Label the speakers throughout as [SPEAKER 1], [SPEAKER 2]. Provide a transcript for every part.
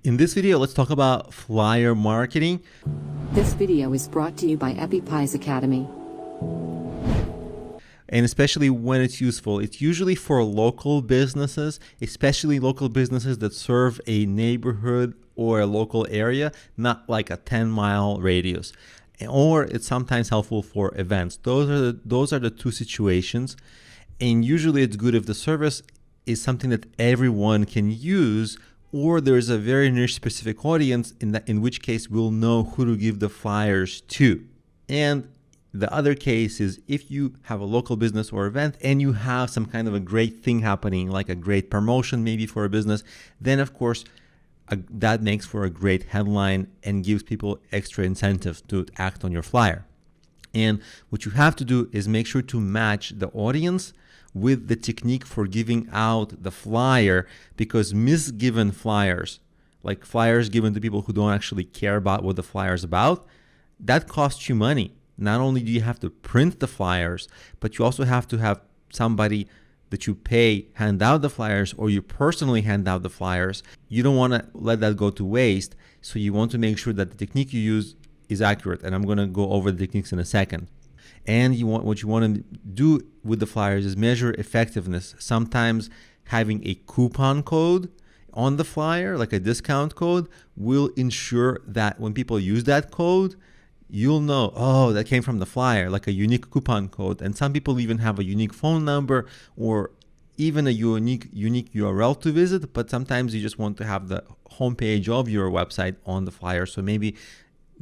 [SPEAKER 1] In this video, let's talk about flyer marketing.
[SPEAKER 2] This video is brought to you by EpiPies Academy.
[SPEAKER 1] And especially when it's useful, it's usually for local businesses, especially local businesses that serve a neighborhood or a local area, not like a 10-mile radius. Or it's sometimes helpful for events. Those are the two situations. And usually it's good if the service is something that everyone can use, or there's a very niche specific audience, in which case we'll know who to give the flyers to. And the other case is if you have a local business or event and you have some kind of a great thing happening, like a great promotion maybe for a business, then of course that makes for a great headline and gives people extra incentive to act on your flyer. And what you have to do is make sure to match the audience with the technique for giving out the flyer, because misgiven flyers, like flyers given to people who don't actually care about what the flyer is about, that costs you money. Not only do you have to print the flyers, but you also have to have somebody that you pay hand out the flyers, or you personally hand out the flyers. You don't want to let that go to waste, so you want to make sure that the technique you use is accurate, and I'm going to go over the techniques in a second. And what you want to do with the flyers is measure effectiveness. Sometimes having a coupon code on the flyer, like a discount code, will ensure that when people use that code, you'll know, oh, that came from the flyer, like a unique coupon code. And some people even have a unique phone number or even a unique URL to visit, but sometimes you just want to have the homepage of your website on the flyer. So maybe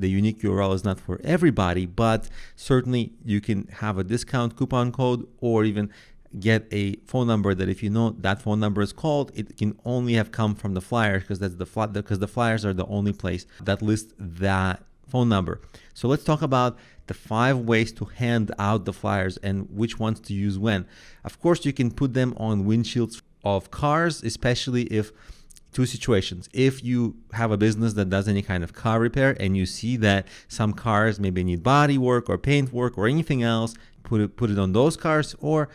[SPEAKER 1] the unique URL is not for everybody, but certainly you can have a discount coupon code, or even get a phone number that if you know that phone number is called, it can only have come from the flyer, because the flyers are the only place that lists that phone number. So let's talk about the 5 ways to hand out the flyers and which ones to use when. Of course, you can put them on windshields of cars, especially if two situations. If you have a business that does any kind of car repair and you see that some cars maybe need body work or paint work or anything else, put it on those cars. Or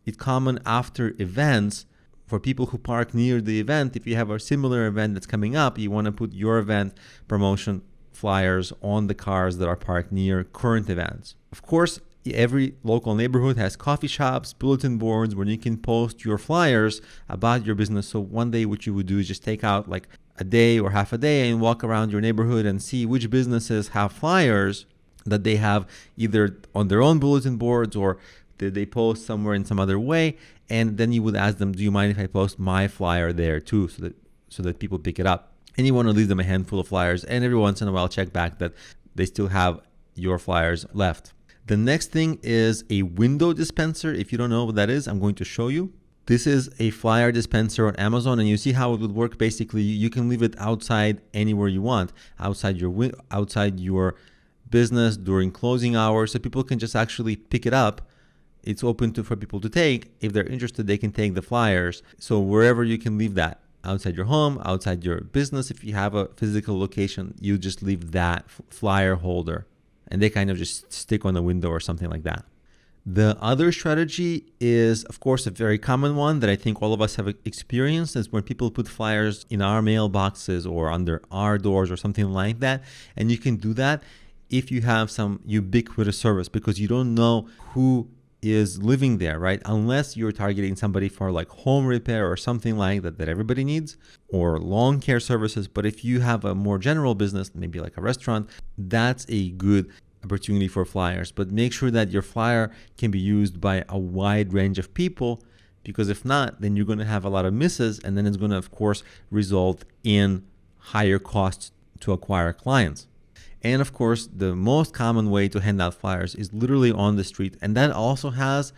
[SPEAKER 1] it's common after events for people who park near the event. If you have a similar event that's coming up, you want to put your event promotion flyers on the cars that are parked near current events. Of course, every local neighborhood has coffee shops, bulletin boards where you can post your flyers about your business. So one day what you would do is just take out like a day or half a day and walk around your neighborhood and see which businesses have flyers that they have either on their own bulletin boards or did they post somewhere in some other way. And then you would ask them, do you mind if I post my flyer there too, so that people pick it up? And you want to leave them a handful of flyers, and every once in a while check back that they still have your flyers left. The next thing is a window dispenser. If you don't know what that is, I'm going to show you. This is a flyer dispenser on Amazon, and you see how it would work. Basically, you can leave it outside anywhere you want, outside your business during closing hours, so people can just actually pick it up. It's open for people to take. If they're interested, they can take the flyers. So wherever you can leave that, outside your home, outside your business, if you have a physical location, you just leave that flyer holder, and they kind of just stick on the window or something like that. The other strategy is, of course, a very common one that I think all of us have experienced, is when people put flyers in our mailboxes or under our doors or something like that. And you can do that if you have some ubiquitous service, because you don't know who is living there, right? Unless you're targeting somebody for like home repair or something like that everybody needs, or lawn care services. But if you have a more general business, maybe like a restaurant, that's a good opportunity for flyers. But make sure that your flyer can be used by a wide range of people, because if not, then you're going to have a lot of misses, and then it's going to, of course, result in higher costs to acquire clients. And of course, the most common way to hand out flyers is literally on the street. And that also has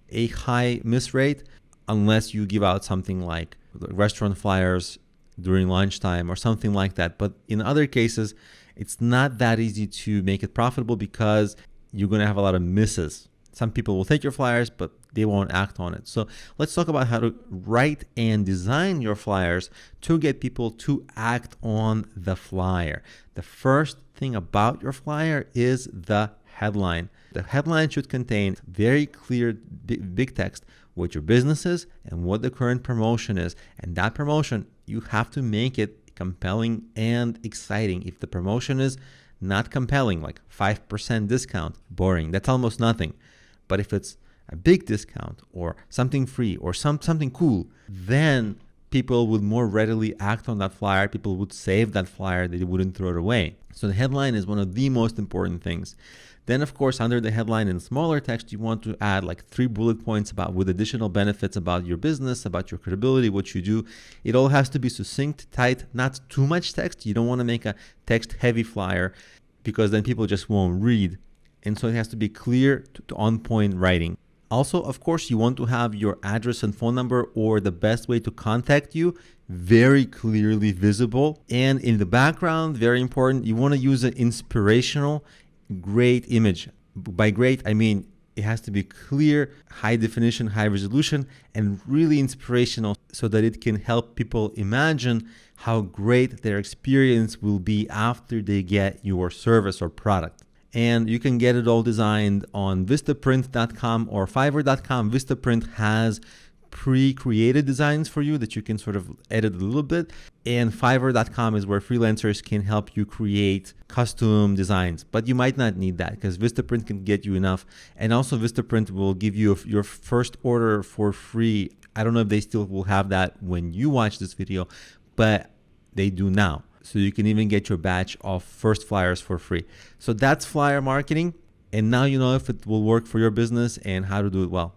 [SPEAKER 1] a high miss rate, unless you give out something like restaurant flyers during lunchtime or something like that. But in other cases, it's not that easy to make it profitable, because you're going to have a lot of misses. Some people will take your flyers, but they won't act on it. So let's talk about how to write and design your flyers to get people to act on the flyer. The first thing about your flyer is the headline. The headline should contain very clear, big text, what your business is and what the current promotion is. And that promotion, you have to make it compelling and exciting. If the promotion is not compelling, like 5% discount, boring, that's almost nothing. But if it's a big discount or something free or something cool, then people would more readily act on that flyer. People would save that flyer. They wouldn't throw it away. So the headline is one of the most important things. Then, of course, under the headline in smaller text, you want to add like 3 bullet points with additional benefits about your business, about your credibility, what you do. It all has to be succinct, tight, not too much text. You don't want to make a text-heavy flyer because then people just won't read. And so it has to be clear to on-point writing. Also, of course, you want to have your address and phone number or the best way to contact you very clearly visible. And in the background, very important, you want to use an inspirational, great image. By great, I mean it has to be clear, high definition, high resolution, and really inspirational so that it can help people imagine how great their experience will be after they get your service or product. And you can get it all designed on Vistaprint.com or Fiverr.com. Vistaprint has pre-created designs for you that you can sort of edit a little bit. And Fiverr.com is where freelancers can help you create custom designs. But you might not need that because Vistaprint can get you enough. And also Vistaprint will give you your first order for free. I don't know if they still will have that when you watch this video, but they do now. So you can even get your batch of first flyers for free. So that's flyer marketing. And now you know if it will work for your business and how to do it well.